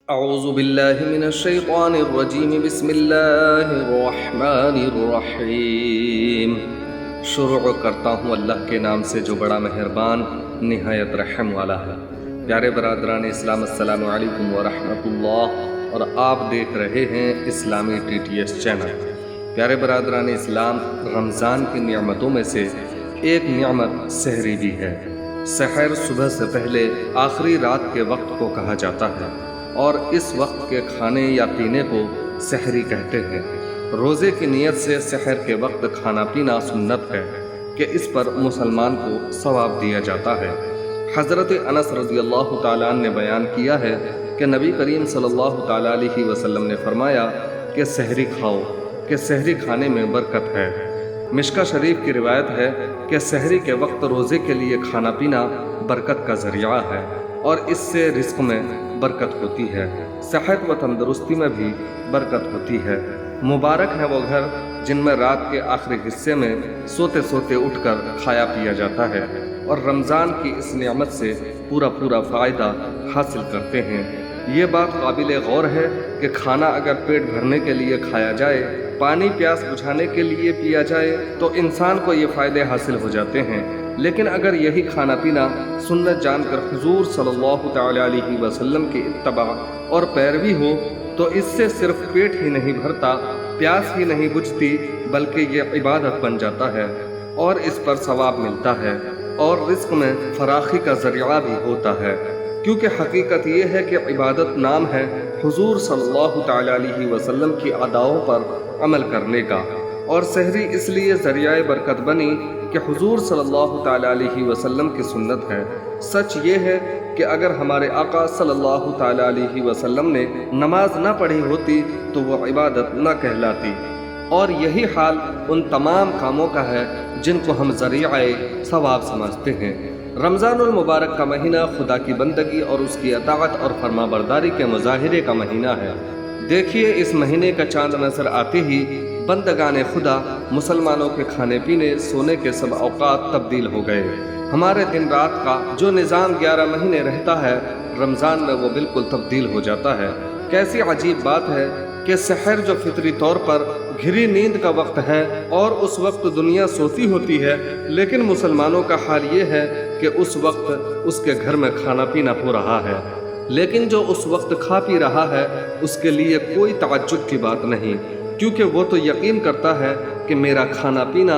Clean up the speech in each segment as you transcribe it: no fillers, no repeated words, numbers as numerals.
اعوذ باللہ من الشیطان الرجیم بسم اللہ الرحمن الرحیم۔ شروع کرتا ہوں اللہ کے نام سے جو بڑا مہربان نہایت رحم والا ہے۔ پیارے برادران اسلام، السلام علیکم ورحمۃ اللہ، اور آپ دیکھ رہے ہیں اسلامی TTS چینل۔ پیارے برادران اسلام، رمضان کی نعمتوں میں سے ایک نعمت سحری بھی ہے۔ سحر صبح سے پہلے آخری رات کے وقت کو کہا جاتا ہے، اور اس وقت کے کھانے یا پینے کو سحری کہتے ہیں۔ روزے کی نیت سے سحر کے وقت کھانا پینا سنت ہے کہ اس پر مسلمان کو ثواب دیا جاتا ہے۔ حضرت انس رضی اللہ تعالیٰ عنہ نے بیان کیا ہے کہ نبی کریم صلی اللہ تعالیٰ علیہ وسلم نے فرمایا کہ سحری کھاؤ، کہ سحری کھانے میں برکت ہے۔ مشکا شریف کی روایت ہے کہ سحری کے وقت روزے کے لیے کھانا پینا برکت کا ذریعہ ہے، اور اس سے رزق میں برکت ہوتی ہے، صحت و تندرستی میں بھی برکت ہوتی ہے۔ مبارک ہے وہ گھر جن میں رات کے آخری حصے میں سوتے سوتے اٹھ کر کھایا پیا جاتا ہے، اور رمضان کی اس نعمت سے پورا فائدہ حاصل کرتے ہیں۔ یہ بات قابل غور ہے کہ کھانا اگر پیٹ بھرنے کے لیے کھایا جائے، پانی پیاس بجھانے کے لیے پیا جائے تو انسان کو یہ فائدے حاصل ہو جاتے ہیں، لیکن اگر یہی کھانا پینا سنت جان کر حضور صلی اللہ تعالیٰ علیہ وسلم کی اتباع اور پیروی ہو تو اس سے صرف پیٹ ہی نہیں بھرتا، پیاس ہی نہیں بجھتی، بلکہ یہ عبادت بن جاتا ہے، اور اس پر ثواب ملتا ہے، اور رزق میں فراخی کا ذریعہ بھی ہوتا ہے۔ کیونکہ حقیقت یہ ہے کہ عبادت نام ہے حضور صلی اللہ تعالیٰ علیہ وسلم کی اداؤں پر عمل کرنے کا، اور سحری اس لیے ذریعہ برکت بنی کہ حضور صلی اللہ تعالیٰ علیہ وسلم کی سنت ہے۔ سچ یہ ہے کہ اگر ہمارے آقا صلی اللہ تعالیٰ علیہ وسلم نے نماز نہ پڑھی ہوتی تو وہ عبادت نہ کہلاتی، اور یہی حال ان تمام کاموں کا ہے جن کو ہم ذریعہ ثواب سمجھتے ہیں۔ رمضان المبارک کا مہینہ خدا کی بندگی اور اس کی اطاعت اور فرما برداری کے مظاہرے کا مہینہ ہے۔ دیکھیے، اس مہینے کا چاند نظر آتے ہی بندگان خدا مسلمانوں کے کھانے پینے سونے کے سب اوقات تبدیل ہو گئے۔ ہمارے دن رات کا جو نظام 11 مہینے رہتا ہے، رمضان میں وہ بالکل تبدیل ہو جاتا ہے۔ کیسی عجیب بات ہے کہ سحر جو فطری طور پر گھری نیند کا وقت ہے اور اس وقت دنیا سوتی ہوتی ہے، لیکن مسلمانوں کا حال یہ ہے کہ اس وقت اس کے گھر میں کھانا پینا ہو رہا ہے، لیکن جو اس وقت کھا پی رہا ہے اس کے لیے کوئی تعجب کی بات نہیں، کیونکہ وہ تو یقین کرتا ہے کہ میرا کھانا پینا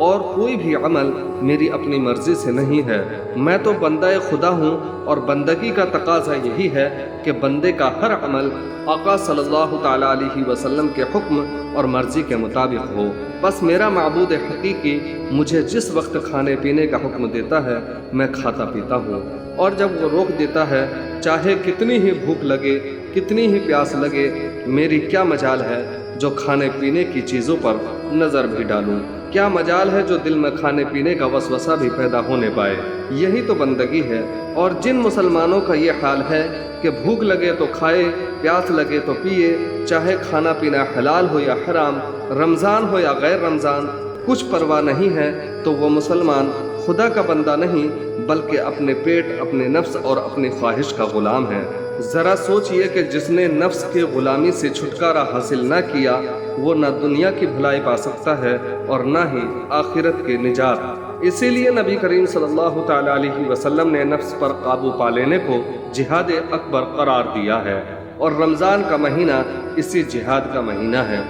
اور کوئی بھی عمل میری اپنی مرضی سے نہیں ہے، میں تو بندہ خدا ہوں، اور بندگی کا تقاضا یہی ہے کہ بندے کا ہر عمل آقا صلی اللہ تعالیٰ علیہ وسلم کے حکم اور مرضی کے مطابق ہو۔ بس میرا معبود حقیقی مجھے جس وقت کھانے پینے کا حکم دیتا ہے میں کھاتا پیتا ہوں، اور جب وہ روک دیتا ہے، چاہے کتنی ہی بھوک لگے، کتنی ہی پیاس لگے، میری کیا مجال ہے جو کھانے پینے کی چیزوں پر نظر بھی ڈالوں، کیا مجال ہے جو دل میں کھانے پینے کا وسوسہ بھی پیدا ہونے پائے۔ یہی تو بندگی ہے۔ اور جن مسلمانوں کا یہ حال ہے کہ بھوک لگے تو کھائے، پیاس لگے تو پیے، چاہے کھانا پینا حلال ہو یا حرام، رمضان ہو یا غیر رمضان، کچھ پرواہ نہیں ہے، تو وہ مسلمان خدا کا بندہ نہیں بلکہ اپنے پیٹ، اپنے نفس اور اپنی خواہش کا غلام ہے۔ ذرا سوچئے کہ جس نے نفس کی غلامی سے چھٹکارا حاصل نہ کیا، وہ نہ دنیا کی بھلائی پا سکتا ہے اور نہ ہی آخرت کی نجات۔ اسی لیے نبی کریم صلی اللہ تعالیٰ علیہ وسلم نے نفس پر قابو پا لینے کو جہاد اکبر قرار دیا ہے، اور رمضان کا مہینہ اسی جہاد کا مہینہ ہے۔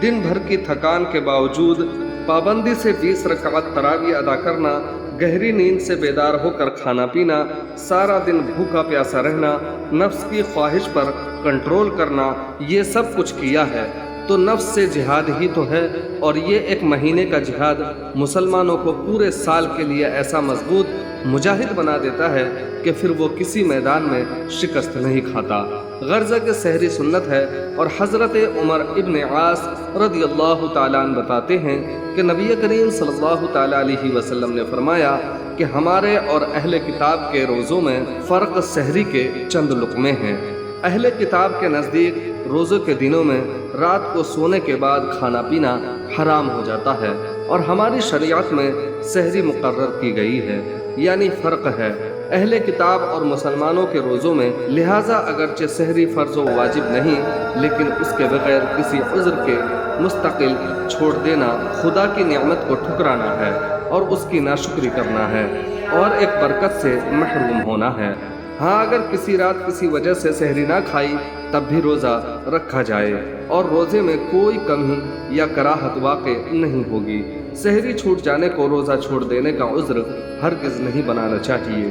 دن بھر کی تھکان کے باوجود پابندی سے 20 رکعت تراویح ادا کرنا، گہری نیند سے بیدار ہو کر کھانا پینا، سارا دن بھوکا پیاسا رہنا، نفس کی خواہش پر کنٹرول کرنا، یہ سب کچھ کیا ہے تو نفس سے جہاد ہی تو ہے، اور یہ ایک مہینے کا جہاد مسلمانوں کو پورے سال کے لیے ایسا مضبوط مجاہد بنا دیتا ہے کہ پھر وہ کسی میدان میں شکست نہیں کھاتا۔ غرض کہ سحری سنت ہے، اور حضرت عمر ابن عاص رضی اللہ تعالیٰ عنہ بتاتے ہیں کہ نبی کریم صلی اللہ تعالیٰ علیہ وسلم نے فرمایا کہ ہمارے اور اہل کتاب کے روزوں میں فرق سحری کے چند لقمے ہیں۔ اہل کتاب کے نزدیک روزوں کے دنوں میں رات کو سونے کے بعد کھانا پینا حرام ہو جاتا ہے، اور ہماری شریعت میں سحری مقرر کی گئی ہے، یعنی فرق ہے۔ اہل کتاب اور مسلمانوں کے روزوں میں، لہٰذا اگرچہ سحری فرض و واجب نہیں، لیکن اس کے بغیر کسی عذر کے مستقل چھوڑ دینا خدا کی نعمت کو ٹھکرانا ہے اور اس کی ناشکری کرنا ہے اور ایک برکت سے محروم ہونا ہے۔ ہاں، اگر کسی رات کسی وجہ سے سحری نہ کھائی تب بھی روزہ رکھا جائے اور روزے میں کوئی کمی یا کراہت واقع نہیں ہوگی۔ سحری چھوٹ جانے کو روزہ چھوڑ دینے کا عذر ہرگز نہیں بنانا چاہیے۔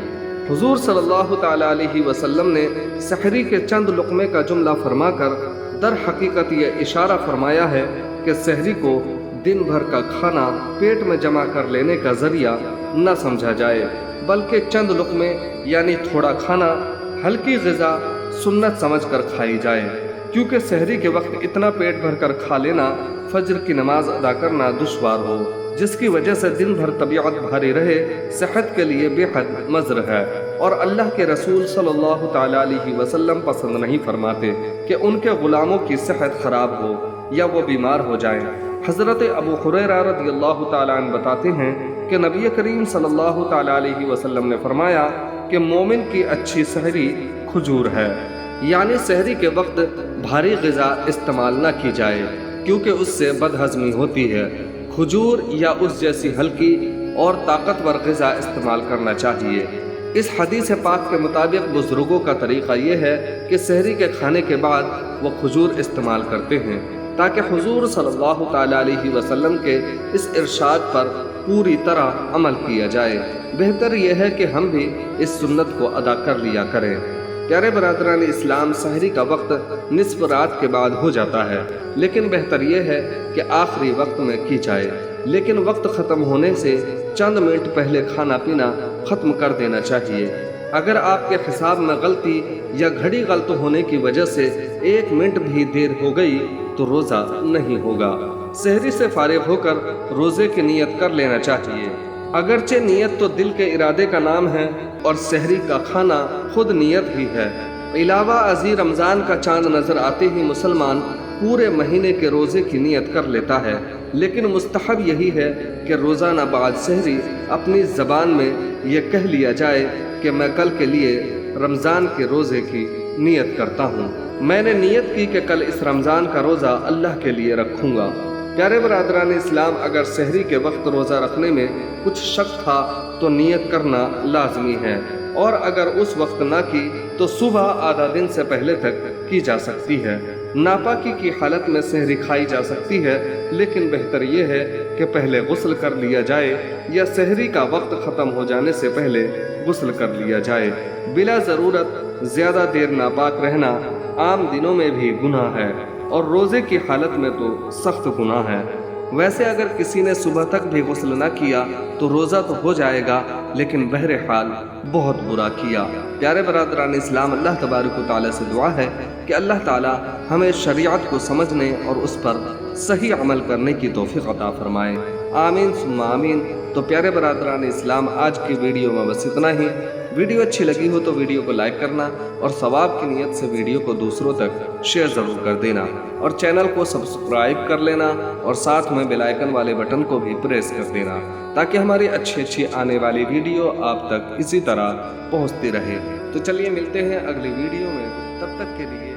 حضور صلی اللہ تعالیٰ علیہ وسلم نے سحری کے چند لقمے کا جملہ فرما کر در حقیقت یہ اشارہ فرمایا ہے کہ سحری کو دن بھر کا کھانا پیٹ میں جمع کر لینے کا ذریعہ نہ سمجھا جائے، بلکہ چند لقمے یعنی تھوڑا کھانا، ہلکی غذا سنت سمجھ کر کھائی جائے، کیونکہ سحری کے وقت اتنا پیٹ بھر کر کھا لینا فجر کی نماز ادا کرنا دشوار ہو، جس کی وجہ سے دن بھر طبیعت بھاری رہے، صحت کے لیے بے حد مضر ہے، اور اللہ کے رسول صلی اللہ تعالیٰ علیہ وسلم پسند نہیں فرماتے کہ ان کے غلاموں کی صحت خراب ہو یا وہ بیمار ہو جائیں۔ حضرت ابو ہریرہ رضی اللہ تعالیٰ عنہ بتاتے ہیں کہ نبی کریم صلی اللہ تعالیٰ علیہ وسلم نے فرمایا کہ مومن کی اچھی سحری کھجور ہے، یعنی سحری کے وقت بھاری غذا استعمال نہ کی جائے کیونکہ اس سے بد ہضمی ہوتی ہے۔ کھجور یا اس جیسی ہلکی اور طاقتور غذا استعمال کرنا چاہیے۔ اس حدیث پاک کے مطابق بزرگوں کا طریقہ یہ ہے کہ سحری کے کھانے کے بعد وہ کھجور استعمال کرتے ہیں تاکہ حضور صلی اللہ تعالیٰ علیہ وسلم کے اس ارشاد پر پوری طرح عمل کیا جائے۔ بہتر یہ ہے کہ ہم بھی اس سنت کو ادا کر لیا کریں۔ پیارے برادران اسلام، سحری کا وقت نصف رات کے بعد ہو جاتا ہے، لیکن بہتر یہ ہے کہ آخری وقت میں کی جائے، لیکن وقت ختم ہونے سے چند منٹ پہلے کھانا پینا ختم کر دینا چاہیے۔ اگر آپ کے حساب میں غلطی یا گھڑی غلط ہونے کی وجہ سے 1 منٹ بھی دیر ہو گئی تو روزہ نہیں ہوگا۔ سحری سے فارغ ہو کر روزے کی نیت کر لینا چاہیے۔ اگرچہ نیت تو دل کے ارادے کا نام ہے اور سحری کا کھانا خود نیت ہی ہے۔ علاوہ ازیں رمضان کا چاند نظر آتے ہی مسلمان پورے مہینے کے روزے کی نیت کر لیتا ہے، لیکن مستحب یہی ہے کہ روزانہ بعد سحری اپنی زبان میں یہ کہہ لیا جائے کہ میں کل کے لیے رمضان کے روزے کی نیت کرتا ہوں، میں نے نیت کی کہ کل اس رمضان کا روزہ اللہ کے لیے رکھوں گا۔ پیارے برادران اسلام، اگر سحری کے وقت روزہ رکھنے میں کچھ شک تھا تو نیت کرنا لازمی ہے، اور اگر اس وقت نہ کی تو صبح آدھا دن سے پہلے تک کی جا سکتی ہے۔ ناپاکی کی حالت میں سحری کھائی جا سکتی ہے، لیکن بہتر یہ ہے کہ پہلے غسل کر لیا جائے یا سحری کا وقت ختم ہو جانے سے پہلے غسل کر لیا جائے۔ بلا ضرورت زیادہ دیر ناپاک رہنا عام دنوں میں بھی گناہ ہے اور روزے کی حالت میں تو سخت گناہ ہے۔ ویسے اگر کسی نے صبح تک بھی غسل نہ کیا تو روزہ تو ہو جائے گا، لیکن بہرحال بہت برا کیا۔ پیارے برادران اسلام، اللہ تبارک و تعالیٰ سے دعا ہے کہ اللہ تعالیٰ ہمیں شریعت کو سمجھنے اور اس پر صحیح عمل کرنے کی توفیق عطا فرمائے۔ آمین ثم آمین۔ تو پیارے برادران اسلام، آج کی ویڈیو میں بس اتنا ہی۔ ویڈیو اچھی لگی ہو تو ویڈیو کو لائک کرنا اور ثواب کی نیت سے ویڈیو کو دوسروں تک شیئر ضرور کر دینا، اور چینل کو سبسکرائب کر لینا اور ساتھ میں بیل آئیکن والے بٹن کو بھی پریس کر دینا تاکہ ہماری اچھی آنے والی ویڈیو آپ تک اسی طرح پہنچتی رہے۔ تو چلیے ملتے ہیں اگلی ویڈیو میں، تب تک کے لیے